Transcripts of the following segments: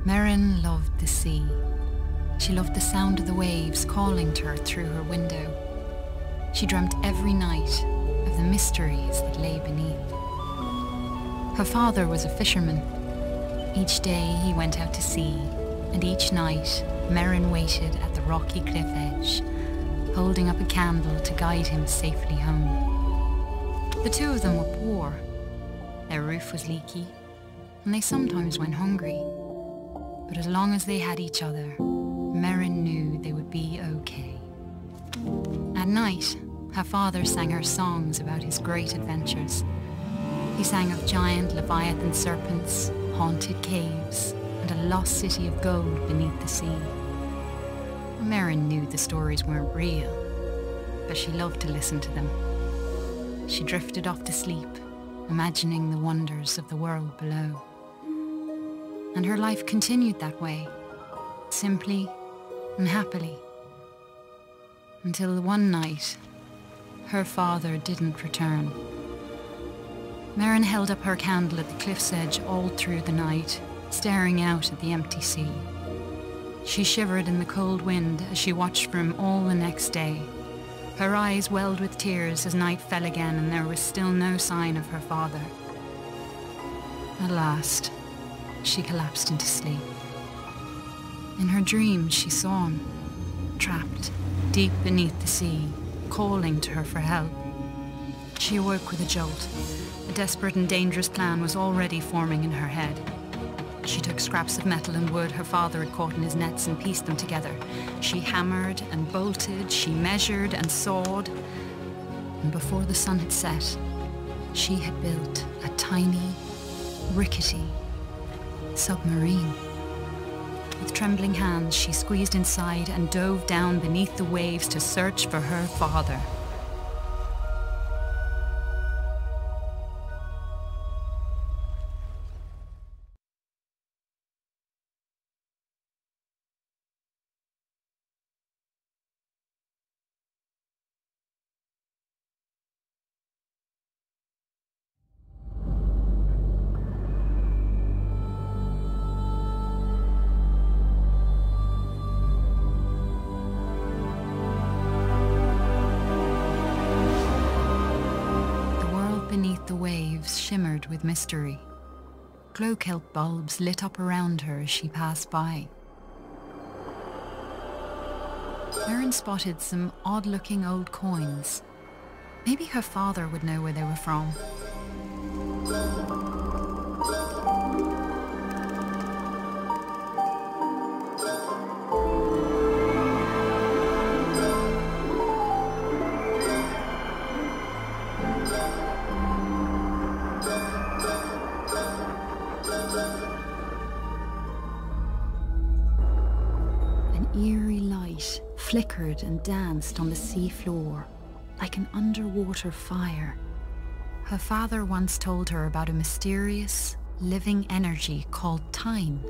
Merrin loved the sea. She loved the sound of the waves calling to her through her window. She dreamt every night of the mysteries that lay beneath. Her father was a fisherman. Each day he went out to sea, and each night Merrin waited at the rocky cliff edge, holding up a candle to guide him safely home. The two of them were poor. Their roof was leaky, and they sometimes went hungry. But as long as they had each other, Merrin knew they would be okay. At night, her father sang her songs about his great adventures. He sang of giant leviathan serpents, haunted caves, and a lost city of gold beneath the sea. Merrin knew the stories weren't real, but she loved to listen to them. She drifted off to sleep, imagining the wonders of the world below. And her life continued that way, simply and happily, until one night, her father didn't return. Merrin held up her candle at the cliff's edge all through the night, staring out at the empty sea. She shivered in the cold wind as she watched for him all the next day. Her eyes welled with tears as night fell again and there was still no sign of her father. At last, she collapsed into sleep. In her dreams, she saw him, trapped deep beneath the sea, calling to her for help. She awoke with a jolt. A desperate and dangerous plan was already forming in her head. She took scraps of metal and wood her father had caught in his nets and pieced them together. She hammered and bolted, she measured and sawed. And before the sun had set, she had built a tiny, rickety submarine. With trembling hands, she squeezed inside and dove down beneath the waves to search for her father. Shimmered with mystery. Glow kelp bulbs lit up around her as she passed by. Merrin spotted some odd-looking old coins. Maybe her father would know where they were from. Eerie light flickered and danced on the sea floor like an underwater fire. Her father once told her about a mysterious, living energy called Tyne.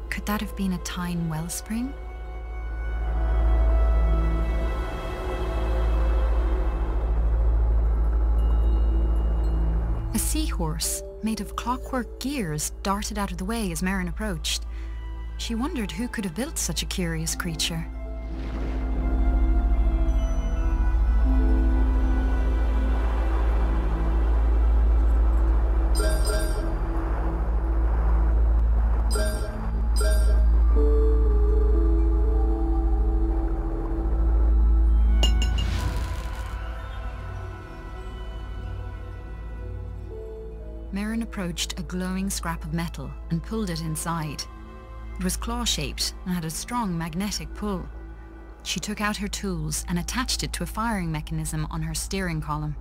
Could that have been a Tyne wellspring? A seahorse made of clockwork gears darted out of the way as Merrin approached. She wondered who could have built such a curious creature. Merrin approached a glowing scrap of metal and pulled it inside. It was claw-shaped and had a strong magnetic pull. She took out her tools and attached it to a firing mechanism on her steering column.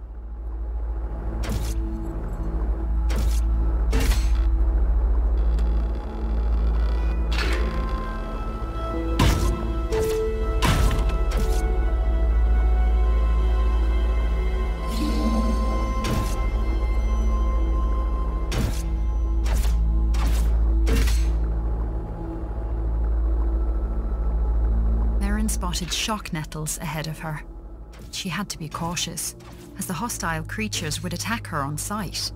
Spotted shock nettles ahead of her. She had to be cautious, as the hostile creatures would attack her on sight.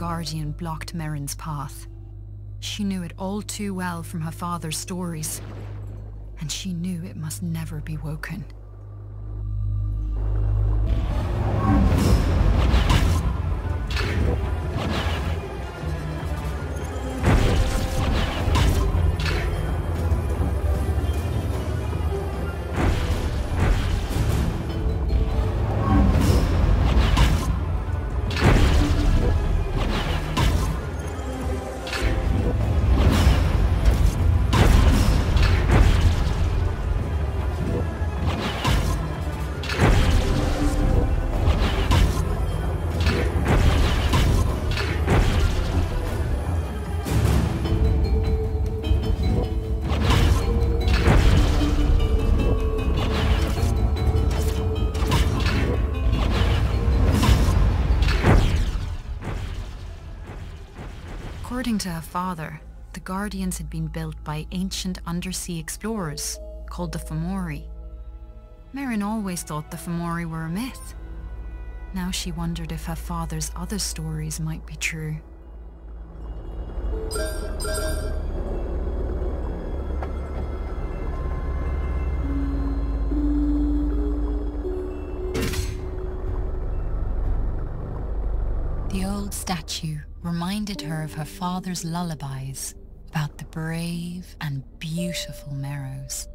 guardian blocked Merrin's path. She knew it all too well from her father's stories, and she knew it must never be woken. According to her father, the Guardians had been built by ancient undersea explorers called the Fomori. Merrin always thought the Fomori were a myth. Now she wondered if her father's other stories might be true. The old statue reminded her of her father's lullabies about the brave and beautiful Merrows.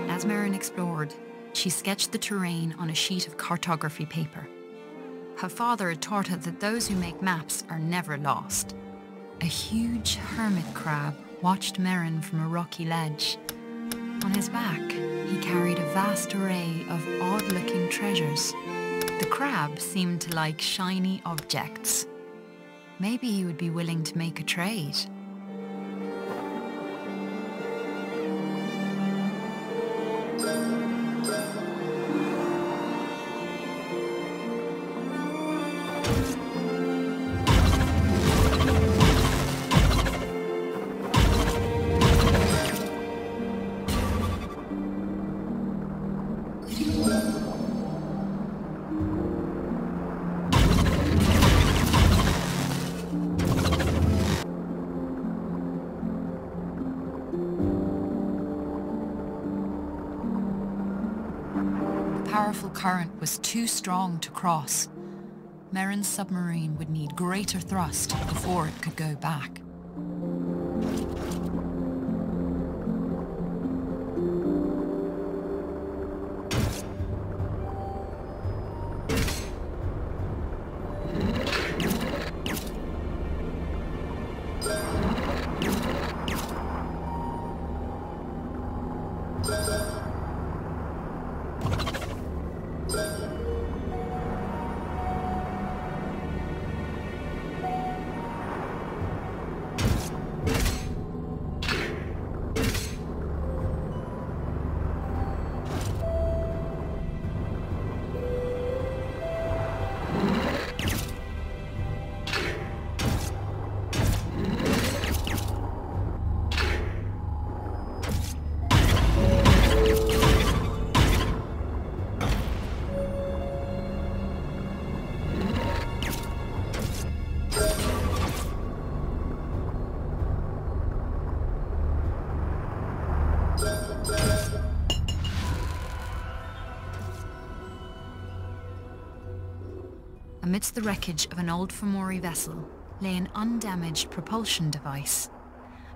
As Merrin explored, she sketched the terrain on a sheet of cartography paper. Her father had taught her that those who make maps are never lost. A huge hermit crab watched Merrin from a rocky ledge. On his back, he carried a vast array of odd-looking treasures. The crab seemed to like shiny objects. Maybe he would be willing to make a trade. The powerful current was too strong to cross. Merrin's submarine would need greater thrust before it could go back. Amidst the wreckage of an old Fomori vessel lay an undamaged propulsion device.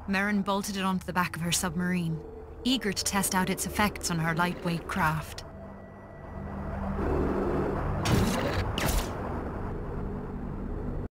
Merrin bolted it onto the back of her submarine, eager to test out its effects on her lightweight craft.